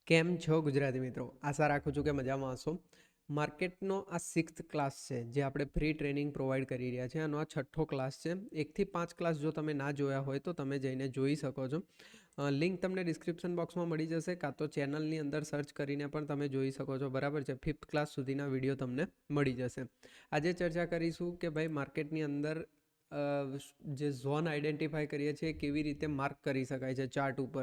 કેમ છો ગુજરાતી મિત્રો? આશા રાખું છું કે મજામાં હશો. માર્કેટનો આ 6th ક્લાસ છે જે આપણે ફ્રી ટ્રેનિંગ પ્રોવાઈડ કરી રહ્યા છે. આનો આ 6થો ક્લાસ છે. 1 થી 5 ક્લાસ જો તમે ના જોયા હોય તો તમે જઈને જોઈ શકો છો. લિંક તમને ડિસ્ક્રિપ્શન બોક્સમાં મળી જશે, કાં તો ચેનલની અંદર સર્ચ કરીને પણ તમે જોઈ શકો છો. બરાબર છે. 5th ક્લાસ સુધીના વિડીયો તમને મળી જશે. આજે ચર્ચા કરીશું કે ભાઈ માર્કેટની અંદર જે ઝોન આઈડેન્ટિફાઈ કરીએ છીએ કેવી રીતે માર્ક કરી શકાય છે ચાર્ટ ઉપર,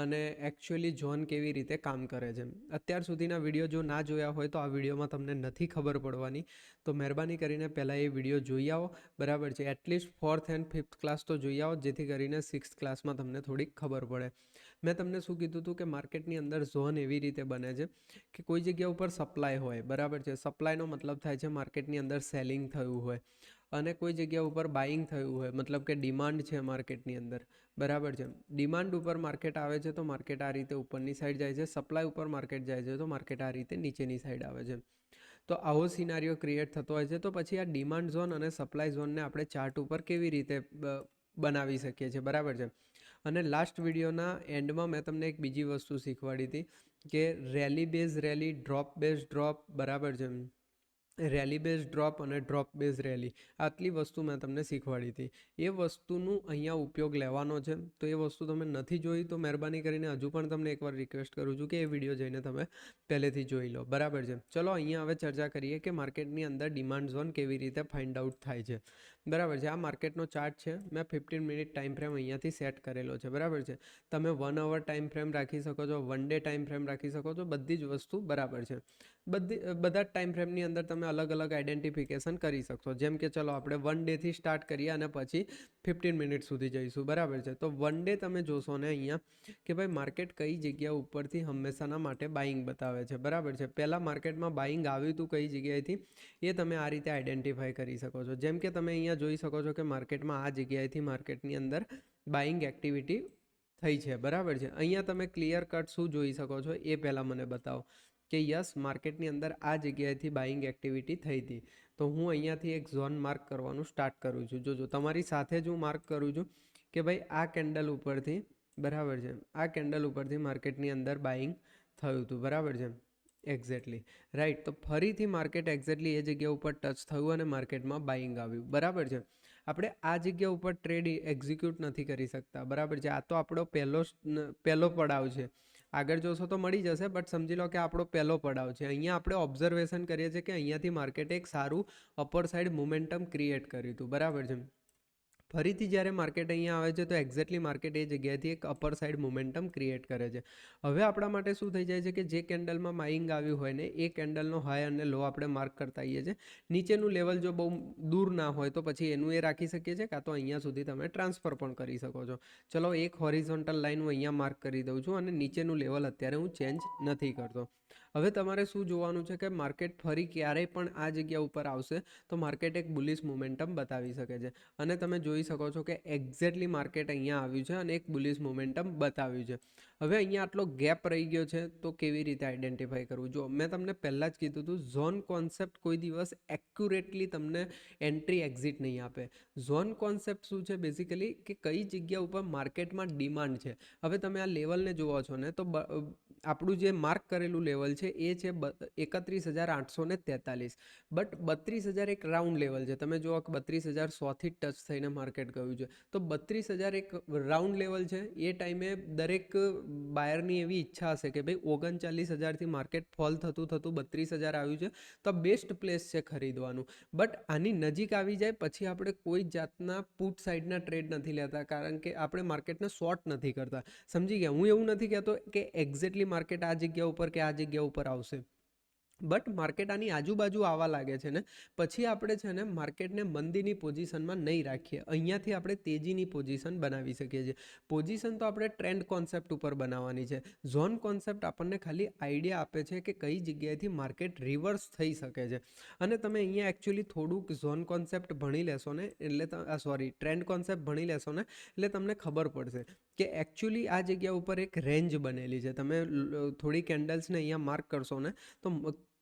અને એકચ્યુઅલી ઝોન કેવી રીતે કામ કરે છે. અત્યાર સુધીના વિડીયો જો ના જોયા હોય તો આ વિડીયોમાં તમને નથી ખબર પડવાની. તો મહેરબાની કરીને પહેલાં એ વિડીયો જોઈ આવો. બરાબર છે. At least 4th and 5th class તો જોઈ આવો, જેથી કરીને 6th ક્લાસમાં તમને થોડીક ખબર પડે. મેં તમને શું કીધું હતું કે માર્કેટની અંદર ઝોન એવી રીતે બને છે કે કોઈ જગ્યા ઉપર સપ્લાય હોય. બરાબર છે. સપ્લાયનો મતલબ થાય છે માર્કેટની અંદર સેલિંગ થયું હોય, અને કોઈ જગ્યા ઉપર બાઇંગ થયું હોય, મતલબ કે ડિમાન્ડ છે માર્કેટની અંદર. બરાબર છે. ડિમાન્ડ ઉપર માર્કેટ આવે છે તો માર્કેટ આ રીતે ઉપરની સાઈડ જાય છે. સપ્લાય ઉપર માર્કેટ જાય છે તો માર્કેટ આ રીતે નીચેની સાઈડ આવે છે. તો આવો સિનારીઓ ક્રિએટ થતો હોય છે. તો પછી આ ડિમાન્ડ ઝોન અને સપ્લાય ઝોનને આપણે ચાર્ટ ઉપર કેવી રીતે બનાવી શકીએ છીએ. બરાબર છે. અને લાસ્ટ વિડીયોના એન્ડમાં મેં તમને એક બીજી વસ્તુ શીખવાડી હતી કે rally base rally, drop base drop. બરાબર છે. રેલી બેઝ ડ્રોપ અને ડ્રોપ બેઝ રેલી, આટલી વસ્તુ મેં તમને શીખવાડી હતી. એ વસ્તુનું અહીંયા ઉપયોગ લેવાનો છે. તો એ વસ્તુ તમે નથી જોઈ તો મહેરબાની કરીને હજુ પણ તમને એકવાર રિક્વેસ્ટ કરું છું કે એ વિડીયો જઈને તમે પહેલેથી જોઈ લો. બરાબર છે. ચલો અહીંયા હવે ચર્ચા કરીએ કે માર્કેટની અંદર ડિમાન્ડ ઝોન કેવી રીતે ફાઇન્ડ આઉટ થાય છે. બરાબર છે. આ માર્કેટનો ચાર્ટ છે. મેં 15 મિનિટ ટાઈમ ફ્રેમ અહીંયાથી સેટ કરેલો છે. બરાબર છે. તમે 1 અવર ટાઈમ ફ્રેમ રાખી શકો છો, 1 ડે ટાઈમ ફ્રેમ રાખી શકો છો. બધી જ વસ્તુ બરાબર છે. બધા જ ટાઈમ ફ્રેમની અંદર તમે અલગ અલગ આઈડેન્ટિફિકેશન કરી શકશો. જેમ કે ચલો આપણે 1 ડેથી સ્ટાર્ટ કરીએ અને પછી 15 મિનિટ સુધી જઈશું. બરાબર છે. તો 1 ડે તમે જોશો ને અહીંયા કે ભાઈ માર્કેટ કઈ જગ્યા ઉપરથી હંમેશાના માટે બાઇંગ બતાવે છે. બરાબર છે. પહેલાં માર્કેટમાં બાઇંગ આવ્યું હતું કઈ જગ્યાએથી, એ તમે આ રીતે આઈડેન્ટિફાઈ કરી શકો છો. જેમ કે તમે અહીંયા જોઈ શકો છો કે માર્કેટમાં આ જગ્યાએથી માર્કેટની અંદર બાઇંગ એક્ટિવિટી થઈ છે. બરાબર છે. અહીંયા તમે ક્લિયર કટ શું જોઈ શકો છો એ પહેલાં મને બતાવો કે યસ, માર્કેટની અંદર આ જગ્યાએથી બાઇંગ એક્ટિવિટી થઈ હતી. તો હું અહીંયાથી એક ઝોન માર્ક કરવાનું સ્ટાર્ટ કરું છું. જોજો તમારી સાથે જ હું માર્ક કરું છું કે ભાઈ આ કેન્ડલ ઉપરથી, બરાબર છે, આ કેન્ડલ ઉપરથી માર્કેટની અંદર બાઇંગ થયું હતું. બરાબર છે. Exactly right. તો ફરીથી માર્કેટ એક્ઝેક્ટલી એ જગ્યા ઉપર ટચ થયું અને માર્કેટમાં બાઇંગ આવ્યું. બરાબર છે. આપણે આ જગ્યા ઉપર ટ્રેડ એક્ઝિક્યુટ નથી કરી શકતા. બરાબર છે. આ તો આપણો પહેલો પડાવ છે. આગળ જોશો તો મળી જશે, બટ સમજી લો કે આપણો પહેલો પડાવ છે. અહીંયા આપણે ઓબ્ઝર્વેશન કરીએ છીએ કે અહીંયાથી માર્કેટે એક સારું અપર સાઈડ મોમેન્ટમ ક્રિએટ કર્યું હતું. બરાબર છે. ફરીથી જ્યારે માર્કેટ અહીંયા આવે છે તો એક્ઝેક્ટલી માર્કેટ એ જગ્યાએથી એક અપર સાઈડ મોમેન્ટમ ક્રિએટ કરે છે. હવે આપણા માટે શું થઈ જાય છે કે જે કેન્ડલમાં બાઇંગ આવ્યું હોય ને એ કેન્ડલનો હાઈ અને લો આપણે માર્ક કરતા આવીએ છીએ. નીચેનું લેવલ જો બહુ દૂર ના હોય તો પછી એનું એ રાખી શકીએ છીએ, કાં તો અહીંયા સુધી તમે ટ્રાન્સફર પણ કરી શકો છો. ચલો એક હોરિઝોન્ટલ લાઈન હું અહીંયા માર્ક કરી દઉં છું અને નીચેનું લેવલ અત્યારે હું ચેન્જ નથી કરતો. હવે તમારે શું જોવાનું છે કે માર્કેટ ફરી ક્યારેય પણ આ જગ્યા ઉપર આવશે તો માર્કેટ એક બુલિશ મોમેન્ટમ બતાવી શકે છે. અને તમે જોઈ શકો છો કે એક્ઝેક્ટલી માર્કેટ અહીંયા આવ્યું છે અને એક બુલિશ મોમેન્ટમ બતાવ્યું છે. હવે અહીંયા આટલો ગેપ રહી ગયો છે તો કેવી રીતે આઈડેન્ટિફાઈ કરવું? જો મેં તમને પહેલાં જ કીધું હતું, ઝોન કોન્સેપ્ટ કોઈ દિવસ એક્યુરેટલી તમને એન્ટ્રી એક્ઝિટ નહીં આપે. ઝોન કોન્સેપ્ટ શું છે બેઝિકલી કે કઈ જગ્યા ઉપર માર્કેટમાં ડિમાન્ડ છે. હવે તમે આ લેવલને જોવો છો ને તો આપણું જે માર્ક કરેલું લેવલ છે એ છે 31,843. બટ 32,000 એક રાઉન્ડ લેવલ છે. તમે જુઓ કે 32,100થી ટચ થઈને માર્કેટ ગયું છે. તો 32,000 એક રાઉન્ડ લેવલ છે. એ ટાઈમે દરેક બાયરની એવી ઈચ્છા હશે કે ભાઈ 39,000થી માર્કેટ ફોલ થતું 32,000 આવ્યું છે તો બેસ્ટ પ્લેસ છે ખરીદવાનું. બટ આની નજીક આવી જાય પછી આપણે કોઈ જાતના પુટ સાઈડના ટ્રેડ નથી લેતા, કારણ કે આપણે માર્કેટને શોર્ટ નથી કરતા. સમજી ગયા? હું એવું નથી કહેતો કે એક્ઝેક્ટલી માર્કેટ આ જગ્યા ઉપર કે આ જગ્યા ઉપર આવશે, બટ માર્કેટ આની આજુબાજુ આવવા લાગે છે ને પછી આપણે છે ને માર્કેટને મંદીની પોઝિશનમાં નહીં રાખીએ. અહીંયાથી આપણે તેજીની પોઝિશન બનાવી શકીએ છીએ. પોઝિશન તો આપણે ટ્રેન્ડ કોન્સેપ્ટ ઉપર બનાવવાની છે. ઝોન કોન્સેપ્ટ આપણને ખાલી આઈડિયા આપે છે કે કઈ જગ્યાએથી માર્કેટ રિવર્સ થઈ શકે છે. અને તમે અહીંયા એકચ્યુઅલી થોડુંક ઝોન કોન્સેપ્ટ ભણી લેશો ને એટલે ટ્રેન્ડ કોન્સેપ્ટ ભણી લેશો ને એટલે તમને ખબર પડશે કે એકચ્યુઅલી આ જગ્યા ઉપર એક રેન્જ બનેલી છે. તમે થોડી કેન્ડલ્સને અહીંયા માર્ક કરશો ને તો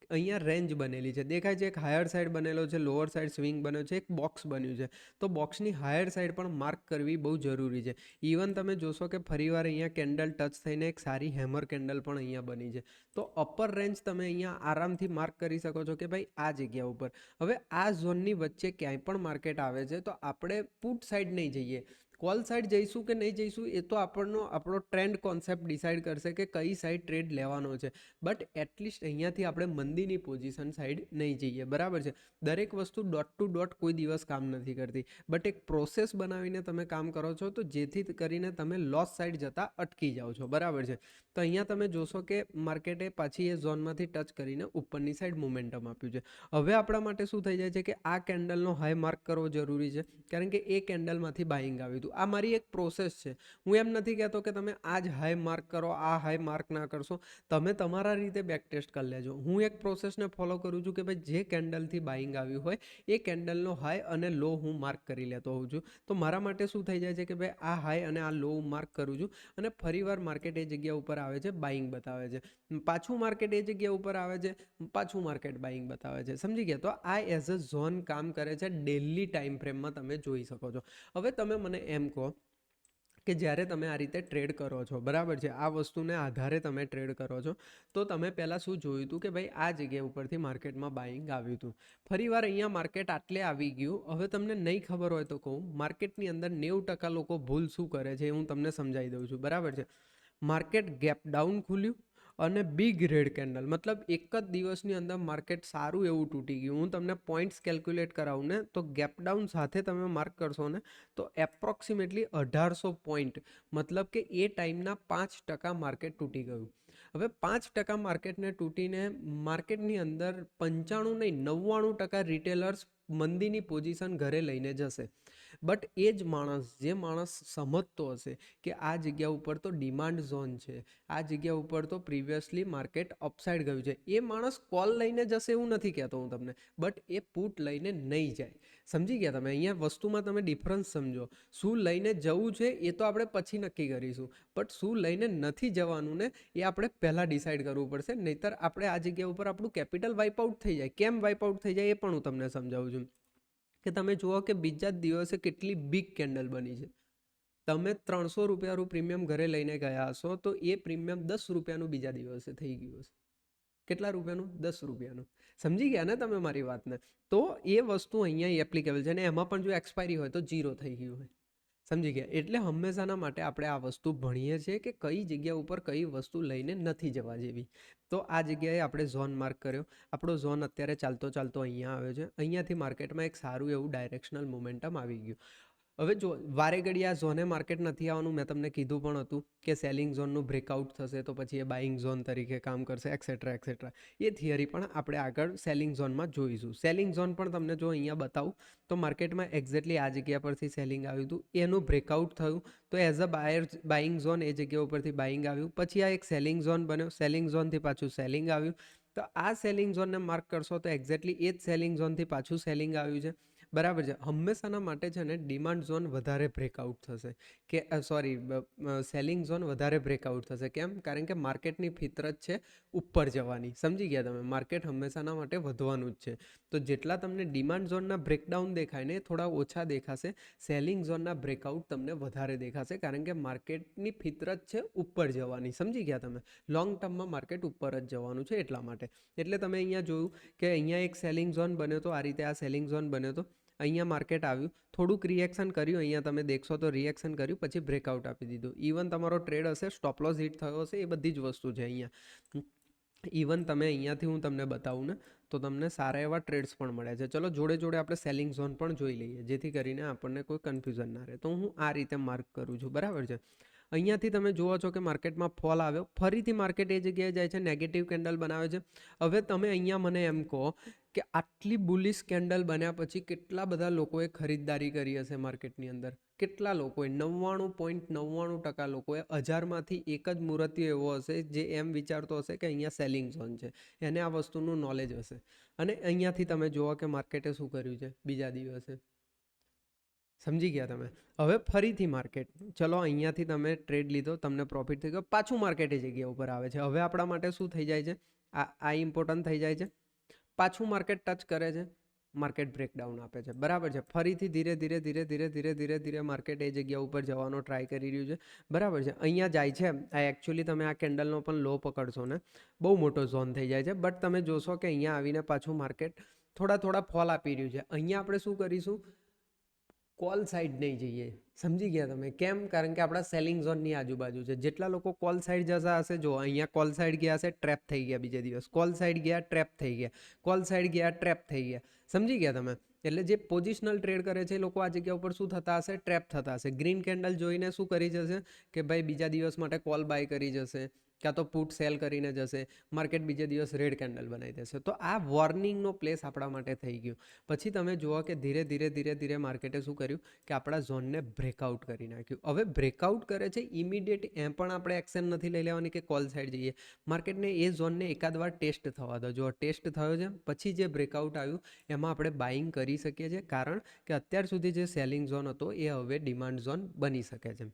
અહીંયા રેન્જ બનેલી છે, દેખાય છે, એક હાયર સાઈડ બનેલો છે, લોઅર સાઈડ સ્વિંગ બન્યો છે, એક બોક્સ બન્યું છે. તો બોક્સની હાયર સાઈડ પણ માર્ક કરવી બહુ જરૂરી છે. ઇવન તમે જોશો કે ફરીવાર અહીંયા કેન્ડલ ટચ થઈને એક સારી હેમર કેન્ડલ પણ અહીંયા બની છે. તો અપર રેન્જ તમે અહીંયા આરામથી માર્ક કરી શકો છો કે ભાઈ આ જગ્યા ઉપર. હવે આ ઝોનની વચ્ચે ક્યાંય પણ માર્કેટ આવે છે તો આપણે પુટ સાઈડ નહીં જઈએ, કોલ સાઈડ જઈશું કે નહીં જઈશું એ તો આપણો ટ્રેન્ડ કોન્સેપ્ટ ડિસાઇડ કરશે કે કઈ સાઈડ ટ્રેડ લેવાનો છે. બટ એટલીસ્ટ અહીંયાથી આપણે મંદીની પોઝિશન સાઈડ નહીં જઈએ, બરાબર છે. દરેક વસ્તુ ડોટ ટુ ડોટ કોઈ દિવસ કામ નથી કરતી, બટ એક પ્રોસેસ બનાવીને તમે કામ કરો છો તો જેથી કરીને તમે લોસ સાઈડ જતા અટકી જાઓ છો, બરાબર છે. તો અહીંયા તમે જોશો કે માર્કેટે પાછી એ ઝોનમાંથી ટચ કરીને ઉપરની સાઈડ મોમેન્ટમ આપ્યું છે. હવે આપણા માટે શું થઈ જાય છે કે આ કેન્ડલનો હાઈ માર્ક કરવો જરૂરી છે, કારણ કે એ કેન્ડલમાંથી બાઇંગ આવ્યું હતું. આ મારી એક પ્રોસેસ છે. હું એમ નથી કહેતો કે તમે આ જ હાઈ માર્ક કરો, આ હાઈ માર્ક ના કરશો. તમે તમારા રીતે બેક ટેસ્ટ કરી લેજો. હું એક પ્રોસેસને ફોલો કરું છું કે ભાઈ જે કેન્ડલથી બાઇંગ આવ્યું હોય એ કેન્ડલનો હાઈ અને લો હું માર્ક કરી લેતો હોઉં છું. તો મારા માટે શું થઈ જાય છે કે ભાઈ આ હાઈ અને આ લો હું માર્ક કરું છું અને ફરીવાર માર્કેટ એ જગ્યા ઉપર આવે છે, બાઇંગ બતાવે છે. પાછું માર્કેટ એ જગ્યા ઉપર આવે છે, પાછું માર્કેટ બાઇંગ બતાવે છે. સમજી ગયા? તો આ એઝ અ ઝોન કામ કરે છે. ડેલી ટાઈમ ફ્રેમમાં તમે જોઈ શકો છો. હવે તમે મને એમ કહો કે જ્યારે તમે આ રીતે ટ્રેડ કરો છો, બરાબર છે, આ વસ્તુને આધારે તમે ટ્રેડ કરો છો, તો તમે પહેલાં શું જોયું હતું કે ભાઈ આ જગ્યા ઉપરથી માર્કેટમાં બાઇંગ આવ્યું હતું. ફરીવાર અહીંયા માર્કેટ આટલે આવી ગયું. હવે તમને નહીં ખબર હોય તો કહું, માર્કેટની અંદર 90% લોકો ભૂલ શું કરે છે એ હું તમને સમજાવી દઉં છું, બરાબર છે. માર્કેટ ગેપ ડાઉન ખુલ્યું અને બિગ રેડ કેન્ડલ, મતલબ એક જ દિવસની અંદર માર્કેટ સારું એવું તૂટી ગયું. હું તમને પોઈન્ટ્સ કેલ્ક્યુલેટ કરાવું ને તો ગેપ ડાઉન સાથે તમે માર્ક કરશો ને તો એપ્રોક્સિમેટલી 1800 પોઈન્ટ, મતલબ કે એ ટાઈમના 5% માર્કેટ તૂટી ગયું. હવે 5% માર્કેટને તૂટીને માર્કેટની અંદર 95 નહીં 99% રિટેલર્સ મંદીની પોઝિશન ઘરે લઈને જશે. બટ એ જ માણસ, જે માણસ સમજતો હશે કે આ જગ્યા ઉપર તો ડિમાન્ડ ઝોન છે, આ જગ્યા ઉપર તો પ્રીવિયસલી માર્કેટ અપસાઇડ ગયું છે, એ માણસ કોલ લઈને જશે એવું નથી કહેતો હું તમને, બટ એ પુટ લઈને નહીં જાય. સમજી ગયા તમે? અહીંયા વસ્તુમાં તમે ડિફરન્સ સમજો. શું લઈને જવું છે એ તો આપણે પછી નક્કી કરીશું, બટ શું લઈને નથી જવાનું ને એ આપણે પહેલાં ડિસાઇડ કરવું પડશે. નહીંતર આપણે આ જગ્યા ઉપર આપણું કેપિટલ વાઇપ આઉટ થઈ જાય. કેમ વાઇપ આઉટ થઈ જાય એ પણ હું તમને સમજાવું છું. કે તમે જુઓ કે બીજા જ દિવસે કેટલી બિગ કેન્ડલ બની છે. તમે 300 રૂપિયાનું પ્રીમિયમ ઘરે લઈને ગયા હશો તો એ પ્રીમિયમ 10 રૂપિયાનું બીજા દિવસે થઈ ગયું હશે. કેટલા રૂપિયાનું? 10 રૂપિયાનું. સમજી ગયા ને તમે મારી વાતને? તો એ વસ્તુ અહીંયા એપ્લિકેબલ છે અને એમાં પણ જો એક્સપાયરી હોય તો 0 થઈ ગયું હોય. સમજી ગયા? એટલે હંમેશાના માટે આપણે આ વસ્તુ ભણીએ છીએ કે કઈ જગ્યા ઉપર કઈ વસ્તુ લઈને નથી જવા જેવી. તો આ જગ્યાએ આપણે ઝોન માર્ક કર્યો. આપણો ઝોન અત્યારે ચાલતો ચાલતો અહીંયા આવ્યો છે. અહીંયાથી માર્કેટમાં એક સારું એવું ડાયરેક્શનલ મોમેન્ટમ આવી ગયું. હવે જો વારે ઘડી આ ઝોને માર્કેટ નથી આવવાનું, મેં તમને કીધું પણ હતું કે સેલિંગ ઝોનનું બ્રેકઆઉટ થશે તો પછી એ બાઇંગ ઝોન તરીકે કામ કરશે, એક્સેટ્રા એક્સેટ્રા. એ થિયરી પણ આપણે આગળ સેલિંગ ઝોનમાં જોઈશું. સેલિંગ ઝોન પણ તમને જો અહીંયા બતાવું તો માર્કેટમાં એક્ઝેક્ટલી આ જગ્યા પરથી સેલિંગ આવ્યું હતું, એનું બ્રેકઆઉટ થયું તો એઝ અ બાઇંગ ઝોન એ જગ્યા ઉપરથી બાઇંગ આવ્યું. પછી આ એક સેલિંગ ઝોન બન્યો, સેલિંગ ઝોનથી પાછું સેલિંગ આવ્યું. તો આ સેલિંગ ઝોનને માર્ક કરશો તો એક્ઝેક્ટલી એ જ સેલિંગ ઝોનથી પાછું સેલિંગ આવ્યું છે, બરાબર છે. હંમેશાના માટે છે ને ડિમાન્ડ ઝોન વધારે બ્રેકઆઉટ થશે કે સેલિંગ ઝોન વધારે બ્રેકઆઉટ થશે. કેમ? કારણ કે માર્કેટની ફિતરત છે ઉપર જવાની. સમજી ગયા તમે? માર્કેટ હંમેશાના માટે વધવાનું જ છે. તો જેટલા તમને ડિમાન્ડ ઝોનના બ્રેકડાઉન દેખાય ને એ થોડા ઓછા દેખાશે, સેલિંગ ઝોનના બ્રેકઆઉટ તમને વધારે દેખાશે, કારણ કે માર્કેટની ફિતરત છે ઉપર જવાની. સમજી ગયા તમે? લોંગ ટર્મમાં માર્કેટ ઉપર જ જવાનું છે એટલા માટે. એટલે તમે અહીંયા જોયું કે અહીંયા એક સેલિંગ ઝોન બન્યો હતો, આ રીતે આ સેલિંગ ઝોન બન્યો હતો. અહીંયા માર્કેટ આવ્યું, થોડુંક રિએક્શન કર્યું, અહીંયા તમે દેખશો તો રિએક્શન કર્યું, પછી બ્રેકઆઉટ આપી દીધું. ઇવન તમારો ટ્રેડ હશે, સ્ટોપ લોસ હિટ થયો હશે, એ બધી જ વસ્તુ છે અહીંયા. ઇવન તમે અહીંયાથી હું તમને બતાવું ને તો તમને સારા એવા ટ્રેડ્સ પણ મળ્યા છે. ચલો જોડે જોડે આપણે સેલિંગ ઝોન પણ જોઈ લઈએ, જેથી કરીને આપણને કોઈ કન્ફ્યુઝન ના રહે. તો હું આ રીતે માર્ક કરું છું, બરાબર છે. અહીંયાથી તમે જુઓ છો કે માર્કેટમાં ફોલ આવ્યો, ફરીથી માર્કેટ એ જગ્યાએ જાય છે, નેગેટિવ કેન્ડલ બનાવે છે. હવે તમે અહીંયા મને એમ કહો કે આટલી બુલિશ કેન્ડલ બન્યા પછી કેટલા બધા લોકોએ ખરીદદારી કરી હશે માર્કેટની અંદર? કેટલા લોકોએ? 99.99% લોકોએ. 1000માંથી એક જ મૂર્તિઓ એવો હશે જે એમ વિચારતો હશે કે અહીંયા સેલિંગ ઝોન છે, એને આ વસ્તુનું નોલેજ હશે. અને અહીંયાથી તમે જુઓ કે માર્કેટે શું કર્યું છે બીજા દિવસે. સમજી ગયા તમે? હવે ફરીથી માર્કેટ, ચલો અહીંયાથી તમે ટ્રેડ લીધો, તમને પ્રોફિટ થઈ ગયો, પાછું માર્કેટ એ જગ્યા ઉપર આવે છે. હવે આપણા માટે શું થઈ જાય છે? આ ઇમ્પોર્ટન્ટ થઈ જાય છે. પાછું માર્કેટ ટચ કરે છે, માર્કેટ બ્રેકડાઉન આપે છે, બરાબર છે. ફરીથી ધીરે ધીરે ધીરે ધીરે ધીરે ધીરે ધીરે માર્કેટ એ જગ્યા ઉપર જવાનો ટ્રાય કરી રહ્યું છે, બરાબર છે. અહીંયા જાય છે, આ એકચ્યુઅલી તમે આ કેન્ડલનો પણ લો પકડશો ને, બહુ મોટો ઝોન થઈ જાય છે, બટ તમે જોશો કે અહીંયા આવીને પાછું માર્કેટ થોડા ફોલ આપી રહ્યું છે. અહીંયા આપણે શું કરીશું, કોલ સાઈડ નહીં જઈએ. સમજી ગયા તમે? કેમ? કારણ કે આપણા સેલિંગ ઝોનની આજુબાજુ છે. જેટલા લોકો કોલ સાઈડ જતા હશે, જો અહીંયા કોલ સાઈડ ગયા હશે, ટ્રેપ થઈ ગયા બીજે દિવસ, કોલ સાઈડ ગયા, ટ્રેપ થઈ ગયા, કોલ સાઈડ ગયા, ટ્રેપ થઈ ગયા. સમજી ગયા તમે? એટલે જે પોઝિશનલ ટ્રેડ કરે છે એ લોકો આ જગ્યા ઉપર શું થતા હશે, ટ્રેપ થતા હશે. ગ્રીન કેન્ડલ જોઈને શું કરી જશે કે ભાઈ બીજા દિવસ માટે કોલ બાય કરી જશે, કાં તો પુટ સેલ કરીને જશે, માર્કેટ બીજે દિવસ રેડ કેન્ડલ બનાવી દેશે. તો આ વોર્નિંગનો પ્લેસ આપણા માટે થઈ ગયું. પછી તમે જુઓ કે ધીરે ધીરે ધીરે ધીરે માર્કેટે શું કર્યું કે આપણા ઝોનને બ્રેકઆઉટ કરી નાખ્યું. હવે બ્રેકઆઉટ કરે છે ઇમિડિયેટ એમ પણ આપણે એક્શન નથી લઈ લેવાની કે કોલ સાઈડ જઈએ. માર્કેટને એ ઝોનને એકાદ વાર ટેસ્ટ થવા દો. જો ટેસ્ટ થયો છે પછી જે બ્રેકઆઉટ આવ્યું એમાં આપણે બાઇંગ કરી શકીએ છીએ, કારણ કે અત્યાર સુધી જે સેલિંગ ઝોન હતો એ હવે ડિમાન્ડ ઝોન બની શકે છે.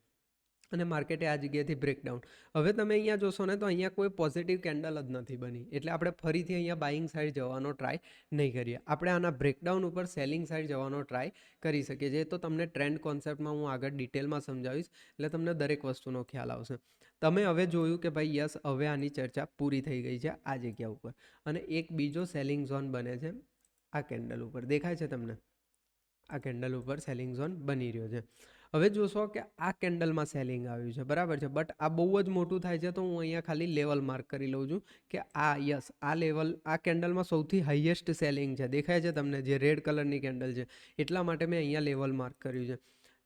અને માર્કેટે આ જગ્યાએથી બ્રેકડાઉન. હવે તમે અહીંયા જોશો ને તો અહીંયા કોઈ પોઝિટિવ કેન્ડલ જ નથી બની, એટલે આપણે ફરીથી અહીંયા બાઇંગ સાઈડ જવાનો ટ્રાય નહીં કરીએ. આપણે આના બ્રેકડાઉન ઉપર સેલિંગ સાઈડ જવાનો ટ્રાય કરી શકીએ છીએ. તો તમને ટ્રેન્ડ કોન્સેપ્ટમાં હું આગળ ડિટેલમાં સમજાવીશ, એટલે તમને દરેક વસ્તુનો ખ્યાલ આવશે. તમે હવે જોયું કે ભાઈ યસ, હવે આની ચર્ચા પૂરી થઈ ગઈ છે આ જગ્યા ઉપર, અને એક બીજો સેલિંગ ઝોન બને છે આ કેન્ડલ ઉપર. દેખાય છે તમને? આ કેન્ડલ ઉપર સેલિંગ ઝોન બની રહ્યો છે. હવે જોશો કે આ કેન્ડલમાં સેલિંગ આવ્યું છે, બરાબર છે, બટ આ બહુ જ મોટું થાય છે, તો હું અહીંયા ખાલી લેવલ માર્ક કરી લઉં છું કે આ યસ, આ લેવલ આ કેન્ડલમાં સૌથી હાઈએસ્ટ સેલિંગ છે. દેખાય છે તમને? જે રેડ કલરની કેન્ડલ છે, એટલા માટે મેં અહીંયા લેવલ માર્ક કર્યું છે.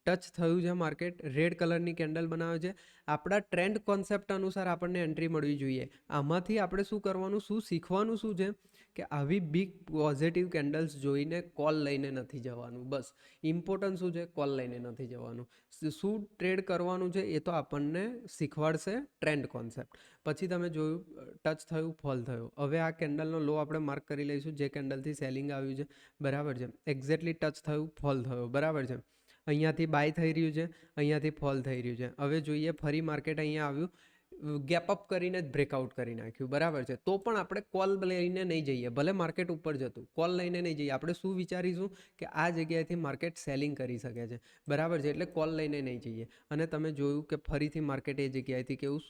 ટચ થયું છે માર્કેટ, રેડ કલરની કેન્ડલ બનાવે છે. આપણા ટ્રેન્ડ કોન્સેપ્ટ અનુસાર આપણને એન્ટ્રી મળવી જોઈએ. આમાંથી આપણે શું કરવાનું, શું શીખવાનું શું છે કે આવી બિગ પોઝિટિવ કેન્ડલ્સ જોઈને કોલ લઈને નથી જવાનું. બસ ઇમ્પોર્ટન્ટ શું છે, કોલ લઈને નથી જવાનું. શું ટ્રેડ કરવાનું છે એ તો આપણને શીખવાડશે ટ્રેન્ડ કોન્સેપ્ટ. પછી તમે જોયું ટચ થયું, ફોલ થયો. હવે આ કેન્ડલનો લો આપણે માર્ક કરી લઈશું, જે કેન્ડલથી સેલિંગ આવ્યું છે, બરાબર છે. એક્ઝેક્ટલી ટચ થયું, ફોલ થયો, બરાબર છે. અહીંયાથી બાય થઈ રહ્યું છે, અહીંયાથી ફોલ થઈ રહ્યું છે. હવે જોઈએ ફરી માર્કેટ અહીંયા આવ્યું, ગેપ અપ કરીને જ બ્રેકઆઉટ કરી નાખ્યું, બરાબર છે. તો પણ આપણે કોલ લઈને નહીં જઈએ, ભલે માર્કેટ ઉપર જતું, કોલ લઈને નહીં જઈએ. આપણે શું વિચારીશું કે આ જગ્યાએથી માર્કેટ સેલિંગ કરી શકે છે, બરાબર છે, એટલે કોલ લઈને નહીં જઈએ. અને તમે જોયું કે ફરીથી માર્કેટ એ જગ્યાએથી કેવું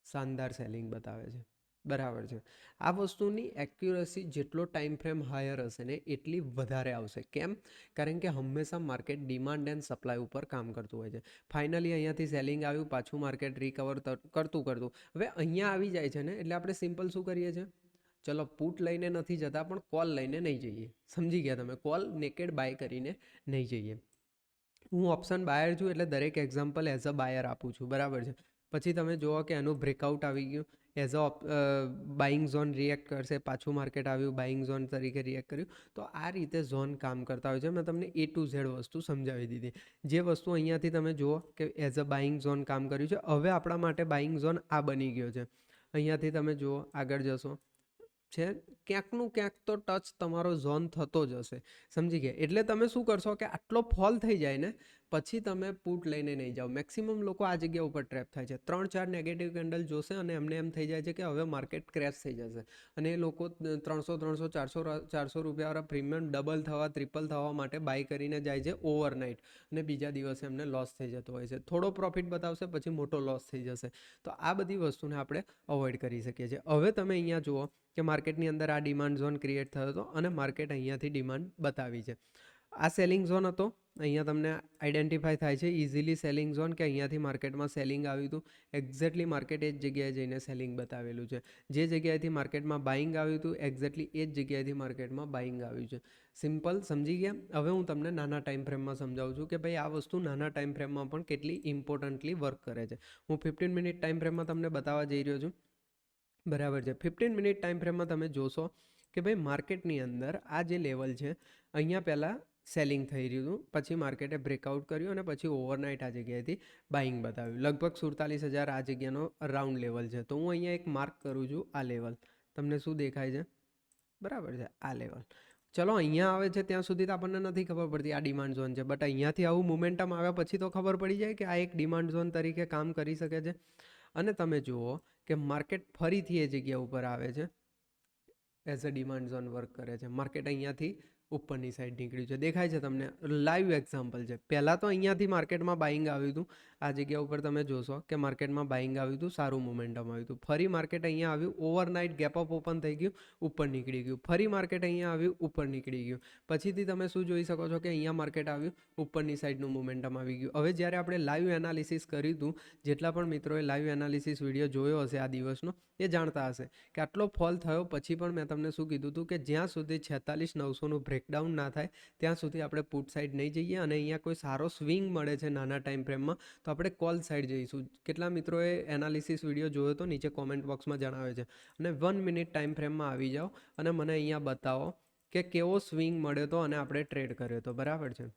શાનદાર સેલિંગ બતાવે છે, બરાબર છે. આ વસ્તુની એક્યુરસી જેટલો ટાઈમ ફ્રેમ હાયર હશે ને એટલી વધારે આવશે. કેમ? કારણ કે હંમેશા માર્કેટ ડિમાન્ડ એન્ડ સપ્લાય ઉપર કામ કરતું હોય છે. ફાઇનલી અહીંયાથી સેલિંગ આવ્યું, પાછું માર્કેટ રિકવર કરતું હવે અહીંયા આવી જાય છે ને, એટલે આપણે સિમ્પલ શું કરીએ છીએ, ચલો પુટ લઈને નથી જતા પણ કોલ લઈને નહીં જઈએ. સમજી ગયા તમે? કોલ નેકેડ બાય કરીને નહીં જઈએ. હું ઓપ્શન બાયર છું એટલે દરેક એક્ઝામ્પલ એઝ અ બાયર આપું છું, બરાબર છે. પછી તમે જુઓ કે એનું બ્રેકઆઉટ આવી ગયું, as a buying zone react કરશે, પાછું માર્કેટ આવ્યું, બાઇંગ ઝોન તરીકે રિએક્ટ કર્યું. તો આ રીતે ઝોન કામ કરતા હોય છે. મેં તમને A to Z વસ્તુ સમજાવી દીધી. જે વસ્તુ અહીંયાથી તમે જુઓ કે એઝ અ બાઇંગ ઝોન કામ કર્યું છે, હવે આપણા માટે બાઇંગ ઝોન આ બની ગયો છે. અહીંયાથી તમે જુઓ, આગળ જશો છે, ક્યાંકનું ક્યાંક તો ટચ તમારો ઝોન થતો જ હશે. સમજી ગયા? એટલે તમે શું કરશો કે આટલો ફોલ થઈ જાય ને પછી તમે પુટ લઈને નહીં જાઓ. મેક્સિમમ લોકો આ જગ્યા ઉપર ટ્રેપ થાય છે. 3-4 નેગેટિવ કેન્ડલ જોશે અને એમને એમ થઈ જાય છે કે હવે માર્કેટ ક્રેશ થઈ જશે, અને એ લોકો 300-400 રૂપિયાવાળા પ્રીમિયમ ડબલ થવા, ટ્રિપલ થવા માટે બાય કરીને જાય છે ઓવરનાઇટ, અને બીજા દિવસે એમને લોસ થઈ જતો હોય છે. થોડો પ્રોફિટ બતાવશે પછી મોટો લોસ થઈ જશે. તો આ બધી વસ્તુને આપણે અવોઇડ કરી શકીએ છીએ. હવે તમે અહીંયા જુઓ કે માર્કેટની અંદર આ ડિમાન્ડ ઝોન ક્રિએટ થયો હતો અને માર્કેટ અહીંયાથી ડિમાન્ડ બતાવી છે. આ સેલિંગ ઝોન હતો, અહીંયા તમને આઈડેન્ટિફાય થાય છે ઇઝીલી સેલિંગ ઝોન, કે અહીંયાથી માર્કેટમાં સેલિંગ આવ્યું હતું. એક્ઝેક્ટલી માર્કેટ એ જ જગ્યાએ જઈને સેલિંગ બતાવેલું છે. જે જગ્યાએથી માર્કેટમાં બાઇંગ આવ્યું હતું એક્ઝેક્ટલી એ જ જગ્યાએથી માર્કેટમાં બાઇંગ આવ્યું છે. સિમ્પલ, સમજી ગયા? હવે હું તમને નાના ટાઈમ ફ્રેમમાં સમજાવું છું કે ભાઈ આ વસ્તુ નાના ટાઈમ ફ્રેમમાં પણ કેટલી ઇમ્પોર્ટન્ટલી વર્ક કરે છે. હું 15 મિનિટ ટાઈમ ફ્રેમમાં તમને બતાવવા જઈ રહ્યો છું, બરાબર છે. 15 મિનિટ ટાઈમ ફ્રેમમાં તમે જોશો કે ભાઈ માર્કેટની અંદર આ જે લેવલ છે, અહીંયા પહેલાં સેલિંગ થઈ રહ્યું હતું, પછી માર્કેટે બ્રેકઆઉટ કર્યું અને પછી ઓવરનાઇટ આ જગ્યાએથી બાઇંગ બતાવ્યું. લગભગ 47,000 આ જગ્યાનો રાઉન્ડ લેવલ છે. તો હું અહીંયા એક માર્ક કરું છું, આ લેવલ તમને શું દેખાય છે, બરાબર છે, આ લેવલ. ચલો અહીંયા આવે છે ત્યાં સુધી તો આપણને નથી ખબર પડતી આ ડિમાન્ડ ઝોન છે, બટ અહીંયાથી આવું મોમેન્ટમ આવ્યા પછી તો ખબર પડી જાય કે આ એક ડિમાન્ડ ઝોન તરીકે કામ કરી શકે છે. અને તમે જુઓ કે માર્કેટ ફરીથી એ જગ્યા ઉપર આવે છે, as a demand zone work કરે છે. માર્કેટ અહીંયાથી ઉપરની સાઈડ નીકળ્યું છે, દેખાય છે તમને? લાઈવ એક્ઝામ્પલ છે. પહેલાં તો અહીંયાથી માર્કેટમાં બાઇંગ આવ્યું હતું. આ જગ્યા ઉપર તમે જોશો કે માર્કેટમાં બાઇંગ આવ્યું હતું, સારું મોમેન્ટમ આવ્યું હતું. ફરી માર્કેટ અહીંયા આવ્યું, ઓવરનાઇટ ગેપ અપ ઓપન થઈ ગયું, ઉપર નીકળી ગયું. ફરી માર્કેટ અહીંયા આવ્યું, ઉપર નીકળી ગયું. પછીથી તમે શું જોઈ શકો છો કે અહીંયા માર્કેટ આવ્યું, ઉપરની સાઈડનું મોમેન્ટમ આવી ગયું. હવે જ્યારે આપણે લાઈવ એનાલિસિસ કર્યું હતું, જેટલા પણ મિત્રોએ લાઈવ એનાલિસિસ વિડીયો જોયો હશે આ દિવસનો, એ જાણતા હશે કે આટલો ફોલ થયો પછી પણ મેં તમને શું કીધું હતું કે જ્યાં સુધી 46,900નું બ્રેકડાઉન ના થાય ત્યાં સુધી આપણે પુટ સાઈડ નહીં જઈએ, અને અહીંયા કોઈ સારો સ્વિંગ મળે છે નાના ટાઈમ ફ્રેમમાં તો આપણે કોલ સાઈડ જઈશું. કેટલા મિત્રોએ એનાલિસિસ વિડીયો જોયો તો નીચે કોમેન્ટ બોક્સમાં જણાવે છે. અને 1 મિનિટ ટાઈમ ફ્રેમમાં આવી જાઓ અને મને અહીંયા બતાવો કે કેવો સ્વિંગ મળ્યો હતો અને આપણે ટ્રેડ કર્યો હતો. બરાબર છે?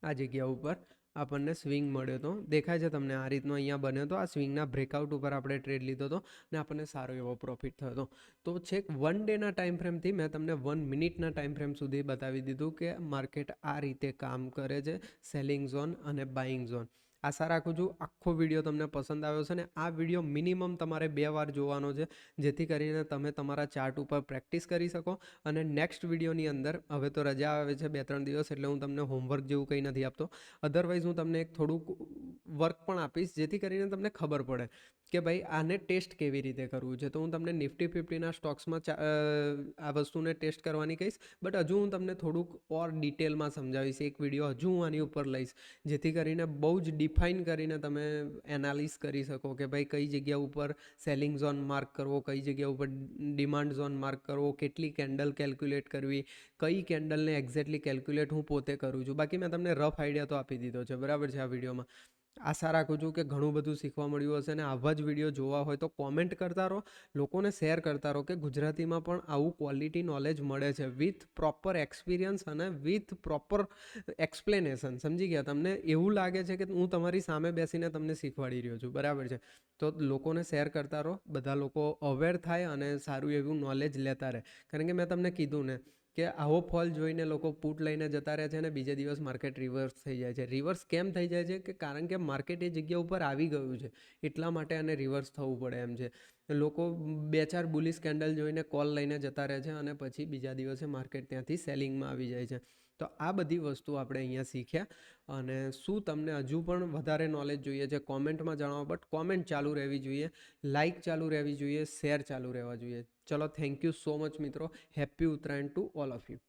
આ જગ્યા ઉપર આપણને સ્વિંગ મળ્યો હતો, દેખાય છે તમને? આ રીતનો અહીંયા બન્યો હતો. આ સ્વિંગના બ્રેકઆઉટ ઉપર આપણે ટ્રેડ લીધો હતો અને આપણને સારો એવો પ્રોફિટ થયો હતો. તો છેક 1 ડેના ટાઈમ ફ્રેમથી મેં તમને 1 મિનિટના ટાઈમ ફ્રેમ સુધી બતાવી દીધું કે માર્કેટ આ રીતે કામ કરે છે, સેલિંગ ઝોન અને બાઇંગ ઝોન. આશા રાખું છું આખો વિડીયો તમને પસંદ આવ્યો છે, ને આ વિડીયો મિનિમમ તમારે 2 વાર જોવાનો છે, જેથી કરીને તમે તમારા ચાર્ટ ઉપર પ્રેક્ટિસ કરી શકો. અને નેક્સ્ટ વિડીયોની અંદર, હવે તો રજા આવે છે 2-3 દિવસ, એટલે હું તમને હોમવર્ક જેવું કંઈ નથી આપતો. અધરવાઇઝ હું તમને એક થોડુંક વર્ક પણ આપીશ, જેથી કરીને તમને ખબર પડે કે ભાઈ આને ટેસ્ટ કેવી રીતે કરવું છે. તો હું તમને નિફ્ટી 50ના સ્ટોક્સમાં આ વસ્તુને ટેસ્ટ કરવાની કહીશ, બટ હજુ હું તમને થોડુંક ઓર ડિટેલમાં સમજાવીશ. એક વિડીયો હજુ હું આની ઉપર લઈશ, જેથી કરીને બહુ જ ડિફાઇન કરીને તમે એનાલિસ કરી શકો કે ભાઈ કઈ જગ્યા ઉપર સેલિંગ ઝોન માર્ક કરવો, કઈ જગ્યા ઉપર ડિમાન્ડ ઝોન માર્ક કરવો, કેટલી કેન્ડલ કેલ્ક્યુલેટ કરવી, કઈ કેન્ડલને એક્ઝેક્ટલી કેલ્ક્યુલેટ હું પોતે કરું છું. બાકી મેં તમને રફ આઈડિયા તો આપી દીધો છે. બરાબર છે? આ વિડીયોમાં આશા રાખું છું કે ઘણું બધું શીખવા મળ્યું હશે. અને આવા જ વિડીયો જોવા હોય તો કોમેન્ટ કરતા રહો, લોકોને શેર કરતા રહો કે ગુજરાતીમાં પણ આવું ક્વોલિટી નોલેજ મળે છે, વિથ પ્રોપર એક્સપિરિયન્સ અને વિથ પ્રોપર એક્સપ્લેનેશન. સમજી ગયા? તમને એવું લાગે છે કે હું તમારી સામે બેસીને તમને શીખવાડી રહ્યો છું. બરાબર છે? તો લોકોને શેર કરતા રહો, બધા લોકો અવેર થાય અને સારું એવું નોલેજ લેતા રહે. કારણ કે મેં તમને કીધું ને કે આવો ફોલ જોઈને લોકો પુટ લઈને જતા રહે છે અને બીજા દિવસ માર્કેટ રિવર્સ થઈ જાય છે. રિવર્સ કેમ થઈ જાય છે? કે કારણ કે માર્કેટ એ જગ્યા ઉપર આવી ગયું છે, એટલા માટે આને રિવર્સ થવું પડે એમ છે. લોકો 2-4 બુલિશ કેન્ડલ જોઈને કોલ લઈને જતા રહે છે અને પછી બીજા દિવસે માર્કેટ ત્યાંથી સેલિંગમાં આવી જાય છે. તો આ બધી વસ્તુ આપણે અહીંયા શીખ્યા. અને શું તમને હજુ પણ વધારે નોલેજ જોઈએ છે કોમેન્ટમાં જણાવો, બટ કોમેન્ટ ચાલુ રહેવી જોઈએ, લાઇક ચાલુ રહેવી જોઈએ, શેર ચાલુ રહેવા જોઈએ. ચલો, થેન્ક યુ સો મચ મિત્રો. Happy Uttarayan to all of you.